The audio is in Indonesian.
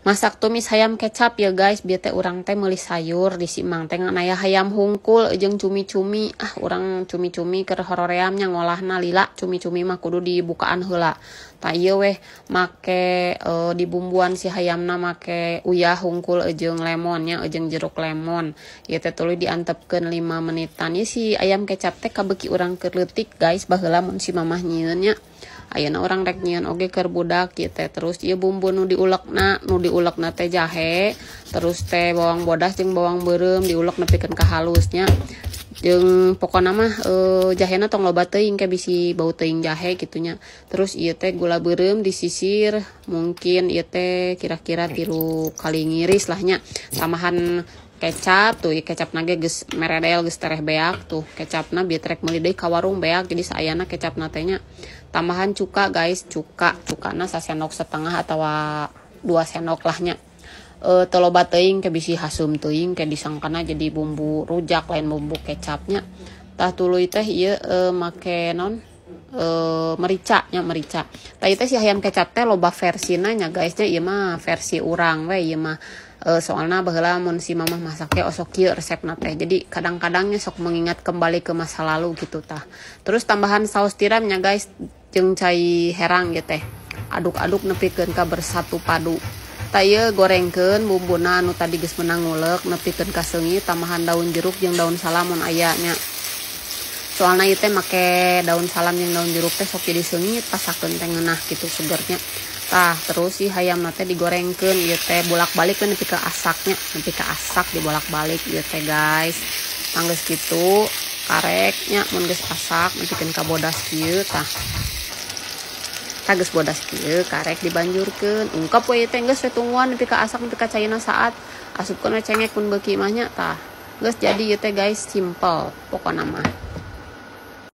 Masak tumis hayam kecap ya guys, biar teh urang teh meuli sayur di si Mang teh aya hayam hungkul jeung cumi-cumi. Urang cumi-cumi keur hororeamnya ngolahna lila cumi-cumi mah kudu dibukaan heula. Tah ieu weh make di bumbuan si hayamna make uyah hungkul jeung lemonnya jeung jeruk lemon. Ieu teh tuluy diantepkeun 5 menitan. Ieu si ayam kecap teh kabeuki urang keur leutik guys, baheula mun si mamah nyieun nya. Ayeuna orang rek nyieun oge keur budak kieu teh. Terus ieu bumbu nu diulekna teh jahe, terus teh bawang bodas jeung bawang beureum diulek nepikeun ka halusnya. Jeung pokona mah jahena tong loba teuing ke bisi bau teuing jahe gitunya. Terus ieu teh gula beureum disisir, mungkin ieu teh kira-kira 3 kali ngiris lah nya. Tambahan kecap tuh, kecapna ge geus meredel geus tereh beak tuh. Kecapna bieu rek meuli deui ka warung beak jadi saayana kecapna teh nya. Tambahan cuka guys, cukana 1 sendok setengah atau 2 sendok lah nya. Teu loba teuing ke bisi hasum teuing ke disangkana jadi bumbu rujak lain bumbu kecapnya. Tah tuluy teh ieu make non merica. Tah ieu teh si hayam kecap teh loba versina nya guys nya, ieu mah versi urang we ieu mah. Soalna baheula mun si mamah masak teh osok kieu resepna teh. Jadi kadang-kadangnya sok mengingat kembali ke masa lalu gitu tah. Terus tambahan saus tiramnya guys jeung cai herang gitu teh. Aduk-aduk nepikeun ka bersatu padu. Tah ieu gorengkeun bumbuna anu tadi geus meunang ngulek nepikeun ka seungit, tambahan daun jeruk jeung daun salam mun aya nya. Soalna ieu teh make daun salam jeung daun jeruk teh sok jadi seungit pasakeun teh ngeunah gitu segernya. Tah terus si hayam teh digorengkeun ieu teh bolak-balik nepi ka asaknya, nepi ka asak dibolak-balik ieu teh guys. Tanggeus kitu kareknya mun geus asak nepikeun ka bodas kieu tah. Geus bodas kieu karek dibanjurkeun. Ungkap we teh geus we tungguan nepi ka asak nepi ka caina saat. Asupkeun we cengek mun beuki mah nya tah. Geus jadi ieu teh guys, simple pokona mah.